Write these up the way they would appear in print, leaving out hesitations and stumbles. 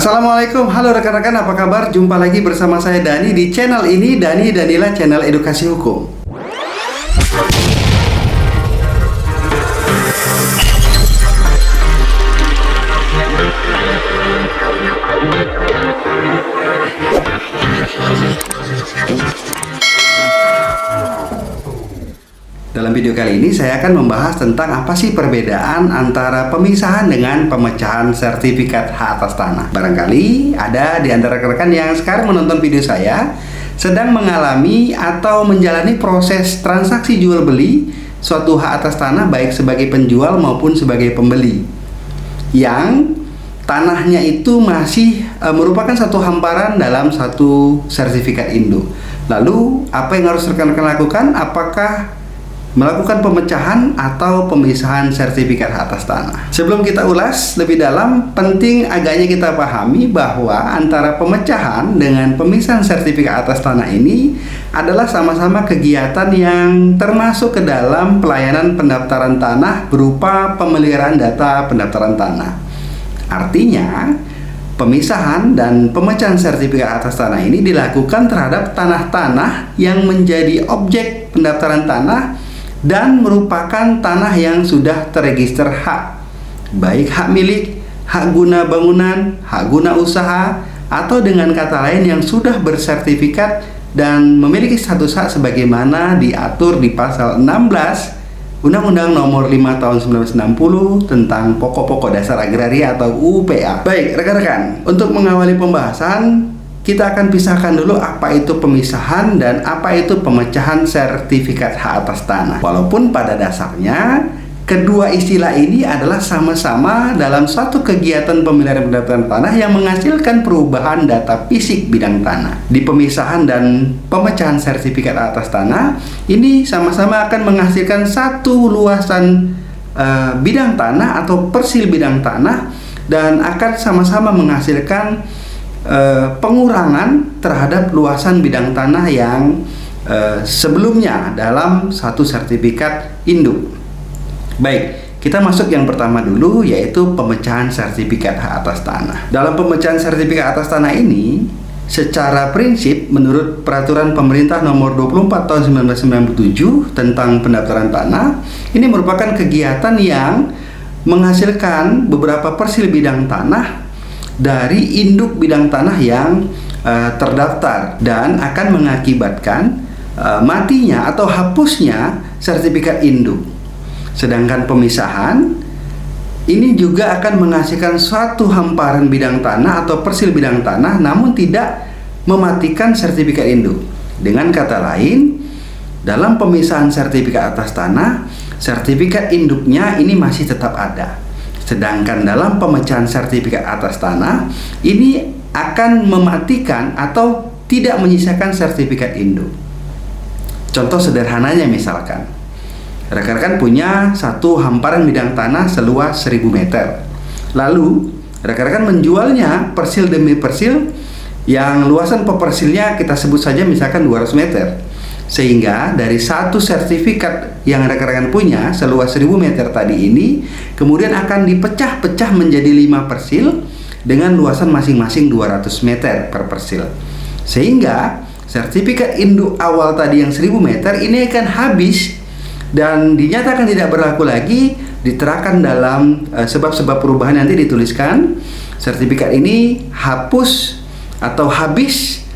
Assalamualaikum, halo rekan-rekan, apa kabar? Jumpa lagi bersama saya Dani di channel ini, Dani Danila Channel Edukasi Hukum. Dalam video kali ini saya akan membahas tentang apa sih perbedaan antara pemisahan dengan pemecahan sertifikat hak atas tanah. Barangkali ada di antara rekan-rekan yang sekarang menonton video saya sedang mengalami atau menjalani proses transaksi jual beli suatu hak atas tanah, baik sebagai penjual maupun sebagai pembeli, yang tanahnya itu masih merupakan satu hamparan dalam satu sertifikat induk. Lalu apa yang harus rekan-rekan lakukan? Apakah melakukan pemecahan atau pemisahan sertifikat hak atas tanah? Sebelum kita ulas lebih dalam, penting agaknya kita pahami bahwa antara pemecahan dengan pemisahan sertifikat atas tanah ini adalah sama-sama kegiatan yang termasuk ke dalam pelayanan pendaftaran tanah berupa pemeliharaan data pendaftaran tanah. Artinya, pemisahan dan pemecahan sertifikat atas tanah ini dilakukan terhadap tanah-tanah yang menjadi objek pendaftaran tanah dan merupakan tanah yang sudah terregister hak, baik hak milik, hak guna bangunan, hak guna usaha, atau dengan kata lain yang sudah bersertifikat dan memiliki status hak sebagaimana diatur di pasal 16 Undang-Undang Nomor 5 Tahun 1960 tentang Pokok-pokok Dasar Agraria atau UPA. Baik, rekan-rekan, untuk mengawali pembahasan, kita akan pisahkan dulu apa itu pemisahan dan apa itu pemecahan sertifikat hak atas tanah. Walaupun pada dasarnya kedua istilah ini adalah sama-sama dalam suatu kegiatan pemeliharaan pendaftaran tanah yang menghasilkan perubahan data fisik bidang tanah. Di pemisahan dan pemecahan sertifikat hak atas tanah ini sama-sama akan menghasilkan satu luasan bidang tanah atau persil bidang tanah, dan akan sama-sama menghasilkan pengurangan terhadap luasan bidang tanah yang sebelumnya dalam satu sertifikat induk. Baik, kita masuk yang pertama dulu, yaitu pemecahan sertifikat hak atas tanah. Dalam pemecahan sertifikat atas tanah ini, secara prinsip menurut Peraturan Pemerintah Nomor 24 Tahun 1997 tentang pendaftaran tanah, ini merupakan kegiatan yang menghasilkan beberapa persil bidang tanah dari induk bidang tanah yang terdaftar, dan akan mengakibatkan matinya atau hapusnya sertifikat induk. Sedangkan pemisahan ini juga akan menghasilkan suatu hamparan bidang tanah atau persil bidang tanah, namun tidak mematikan sertifikat induk. Dengan kata lain, dalam pemisahan sertifikat atas tanah, sertifikat induknya ini masih tetap ada. Sedangkan dalam pemecahan sertifikat atas tanah ini akan mematikan atau tidak menyisakan sertifikat induk. Contoh sederhananya, misalkan rekan-rekan punya satu hamparan bidang tanah seluas 1000 meter. Lalu rekan-rekan menjualnya persil demi persil, yang luasan per persilnya kita sebut saja misalkan 200 meter. Sehingga dari satu sertifikat yang rekan-rekan punya seluas 1000 meter tadi ini kemudian akan dipecah-pecah menjadi 5 persil dengan luasan masing-masing 200 meter per persil. Sehingga sertifikat induk awal tadi yang 1000 meter ini akan habis dan dinyatakan tidak berlaku lagi. Diterangkan dalam sebab-sebab perubahan, nanti dituliskan sertifikat ini hapus atau habis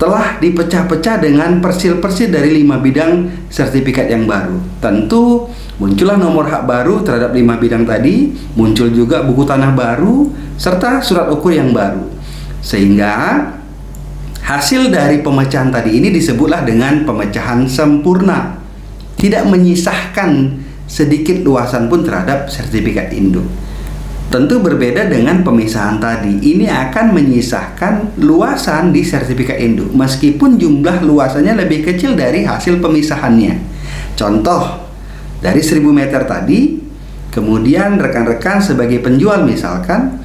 telah dipecah-pecah dengan persil-persil dari 5 bidang sertifikat yang baru. Tentu muncullah nomor hak baru terhadap 5 bidang tadi, muncul juga buku tanah baru, serta surat ukur yang baru. Sehingga hasil dari pemecahan tadi ini disebutlah dengan pemecahan sempurna, tidak menyisahkan sedikit luasan pun terhadap sertifikat induk. Tentu berbeda dengan pemisahan tadi. Ini akan menyisahkan luasan di sertifikat induk meskipun jumlah luasannya lebih kecil dari hasil pemisahannya. Contoh, dari 1000 meter tadi, kemudian rekan-rekan sebagai penjual misalkan,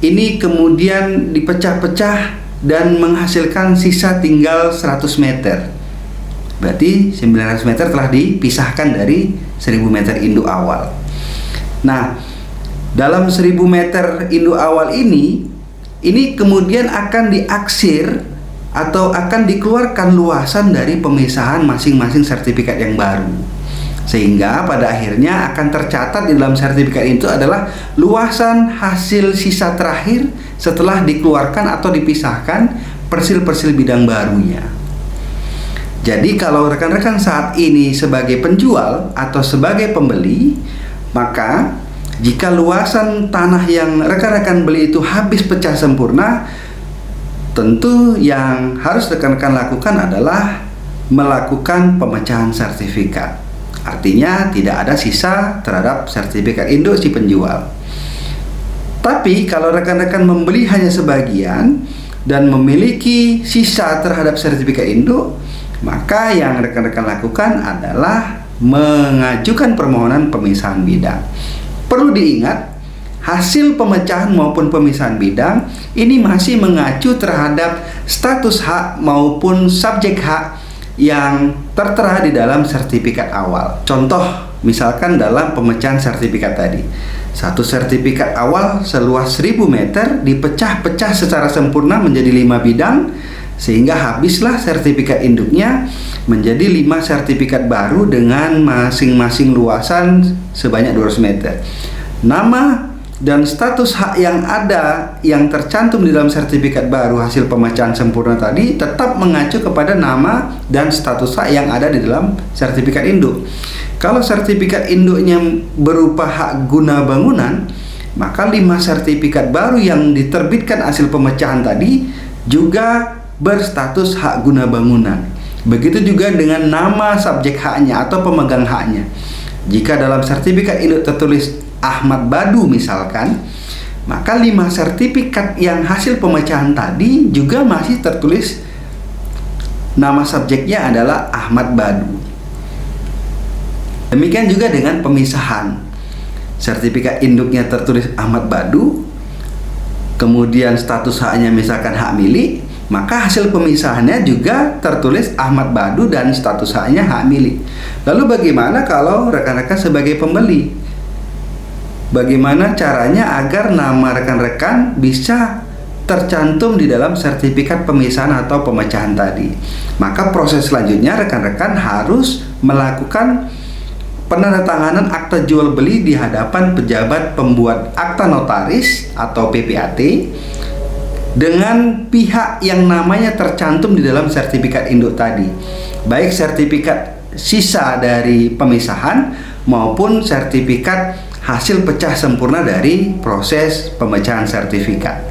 ini kemudian dipecah-pecah dan menghasilkan sisa tinggal 100 meter. Berarti 900 meter telah dipisahkan dari 1000 meter induk awal. Nah, dalam 1000 meter induk awal ini kemudian akan diaksir atau akan dikeluarkan luasan dari pemisahan masing-masing sertifikat yang baru, sehingga pada akhirnya akan tercatat di dalam sertifikat itu adalah luasan hasil sisa terakhir setelah dikeluarkan atau dipisahkan persil-persil bidang barunya. Jadi kalau rekan-rekan saat ini sebagai penjual atau sebagai pembeli, maka jika luasan tanah yang rekan-rekan beli itu habis pecah sempurna, tentu yang harus rekan-rekan lakukan adalah melakukan pemecahan sertifikat. Artinya tidak ada sisa terhadap sertifikat induk si penjual. Tapi kalau rekan-rekan membeli hanya sebagian dan memiliki sisa terhadap sertifikat induk, maka yang rekan-rekan lakukan adalah mengajukan permohonan pemisahan bidang. Perlu diingat, hasil pemecahan maupun pemisahan bidang ini masih mengacu terhadap status hak maupun subjek hak yang tertera di dalam sertifikat awal. Contoh, misalkan dalam pemecahan sertifikat tadi, satu sertifikat awal seluas 1000 meter dipecah-pecah secara sempurna menjadi 5 bidang, sehingga habislah sertifikat induknya menjadi 5 sertifikat baru dengan masing-masing luasan sebanyak 200 meter. Nama dan status hak yang ada yang tercantum di dalam sertifikat baru hasil pemecahan sempurna tadi tetap mengacu kepada nama dan status hak yang ada di dalam sertifikat induk. Kalau sertifikat induknya berupa hak guna bangunan, maka 5 sertifikat baru yang diterbitkan hasil pemecahan tadi juga berstatus hak guna bangunan. Begitu juga dengan nama subjek haknya atau pemegang haknya. Jika dalam sertifikat induk tertulis Ahmad Badu misalkan, maka 5 sertifikat yang hasil pemecahan tadi juga masih tertulis nama subjeknya adalah Ahmad Badu. Demikian juga dengan pemisahan. Sertifikat induknya tertulis Ahmad Badu, kemudian status haknya misalkan hak milik, maka hasil pemisahannya juga tertulis Ahmad Badu dan status haknya hak milik. Lalu bagaimana kalau rekan-rekan sebagai pembeli? Bagaimana caranya agar nama rekan-rekan bisa tercantum di dalam sertifikat pemisahan atau pemecahan tadi? Maka proses selanjutnya rekan-rekan harus melakukan penandatanganan akta jual beli di hadapan pejabat pembuat akta notaris atau PPAT dengan pihak yang namanya tercantum di dalam sertifikat induk tadi, baik sertifikat sisa dari pemisahan maupun sertifikat hasil pecah sempurna dari proses pemecahan sertifikat.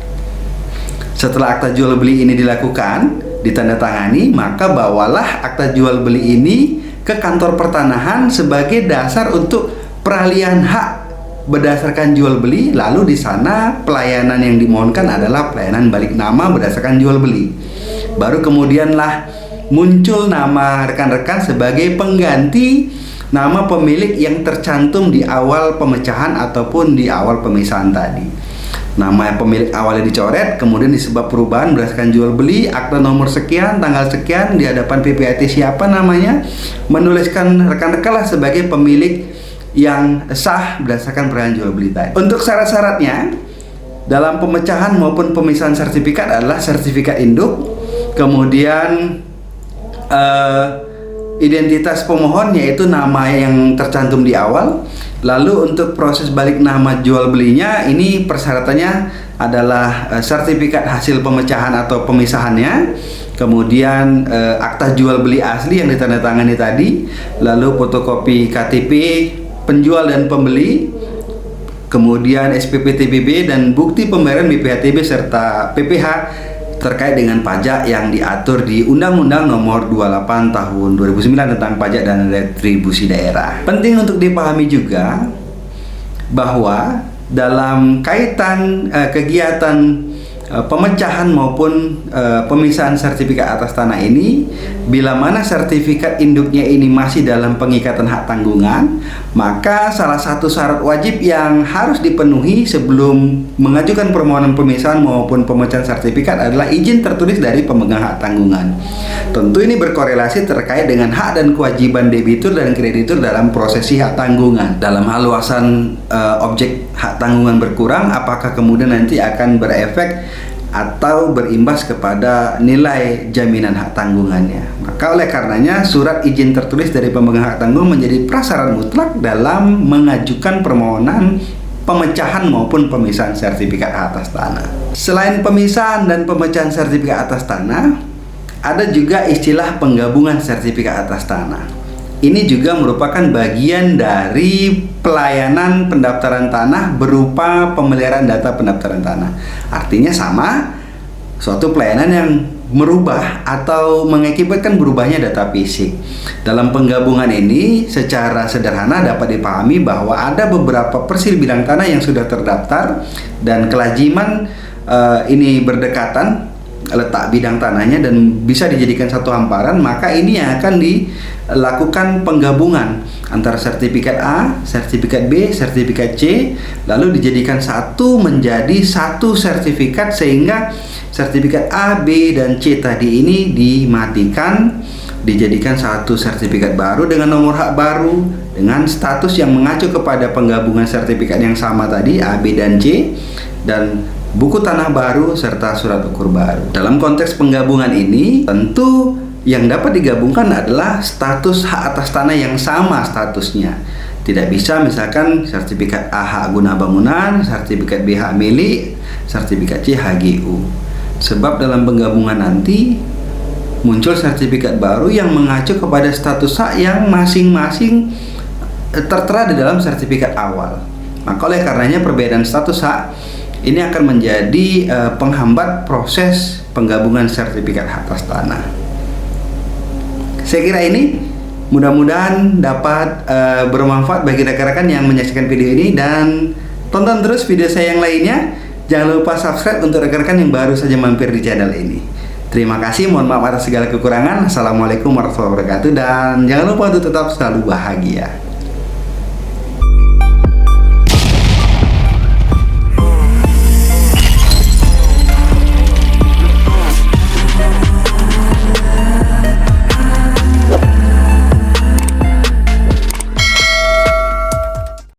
Setelah akta jual beli ini dilakukan, ditandatangani, maka bawalah akta jual beli ini ke kantor pertanahan sebagai dasar untuk peralihan hak berdasarkan jual beli. Lalu di sana pelayanan yang dimohonkan adalah pelayanan balik nama berdasarkan jual beli. Baru kemudianlah muncul nama rekan-rekan sebagai pengganti nama pemilik yang tercantum di awal pemecahan ataupun di awal pemisahan tadi. Nama pemilik awalnya dicoret, kemudian disebab perubahan berdasarkan jual beli, akta nomor sekian, tanggal sekian, di hadapan PPAT siapa namanya, menuliskan rekan-rekanlah sebagai pemilik yang sah berdasarkan peralihan jual beli tadi. Untuk syarat-syaratnya dalam pemecahan maupun pemisahan sertifikat adalah sertifikat induk, kemudian identitas pemohon yaitu nama yang tercantum di awal. Lalu untuk proses balik nama jual belinya ini persyaratannya adalah sertifikat hasil pemecahan atau pemisahannya, kemudian akta jual beli asli yang ditandatangani tadi, lalu fotokopi KTP penjual dan pembeli, kemudian SPP TBB dan bukti pembayaran BPHTB serta PPh terkait dengan pajak yang diatur di Undang-Undang Nomor 28 Tahun 2009 tentang pajak dan retribusi daerah. Penting untuk dipahami juga bahwa dalam kaitan kegiatan pemecahan maupun pemisahan sertifikat atas tanah ini, bila mana sertifikat induknya ini masih dalam pengikatan hak tanggungan, maka salah satu syarat wajib yang harus dipenuhi sebelum mengajukan permohonan pemisahan maupun pemecahan sertifikat adalah izin tertulis dari pemegang hak tanggungan. Tentu ini berkorelasi terkait dengan hak dan kewajiban debitur dan kreditur dalam prosesi hak tanggungan. Dalam hal luasan objek hak tanggungan berkurang, apakah kemudian nanti akan berefek atau berimbas kepada nilai jaminan hak tanggungannya. Maka oleh karenanya surat izin tertulis dari pemegang hak tanggungan menjadi prasyarat mutlak dalam mengajukan permohonan pemecahan maupun pemisahan sertifikat hak atas tanah. Selain pemisahan dan pemecahan sertifikat atas tanah, ada juga istilah penggabungan sertifikat atas tanah. Ini juga merupakan bagian dari pelayanan pendaftaran tanah berupa pemeliharaan data pendaftaran tanah. Artinya sama, suatu pelayanan yang merubah atau mengakibatkan berubahnya data fisik. Dalam penggabungan ini secara sederhana dapat dipahami bahwa ada beberapa persil bidang tanah yang sudah terdaftar dan kelaziman ini berdekatan letak bidang tanahnya dan bisa dijadikan satu hamparan, maka ini yang akan dilakukan penggabungan antara sertifikat A, sertifikat B, sertifikat C, lalu dijadikan satu menjadi satu sertifikat sehingga sertifikat A, B, dan C tadi ini dimatikan, dijadikan satu sertifikat baru dengan nomor hak baru dengan status yang mengacu kepada penggabungan sertifikat yang sama tadi A, B, dan C, dan buku tanah baru serta surat ukur baru. Dalam konteks penggabungan ini, tentu yang dapat digabungkan adalah status hak atas tanah yang sama statusnya. Tidak bisa misalkan sertifikat A hak guna bangunan, sertifikat B hak milik, sertifikat C HGU. Sebab dalam penggabungan nanti muncul sertifikat baru yang mengacu kepada status hak yang masing-masing tertera di dalam sertifikat awal. Maka oleh karenanya perbedaan status hak ini akan menjadi penghambat proses penggabungan sertifikat hak atas tanah. Saya kira ini mudah-mudahan dapat bermanfaat bagi rekan-rekan yang menyaksikan video ini, dan tonton terus video saya yang lainnya. Jangan lupa subscribe untuk rekan-rekan yang baru saja mampir di channel ini. Terima kasih, mohon maaf atas segala kekurangan. Assalamualaikum warahmatullahi wabarakatuh, dan jangan lupa untuk tetap selalu bahagia.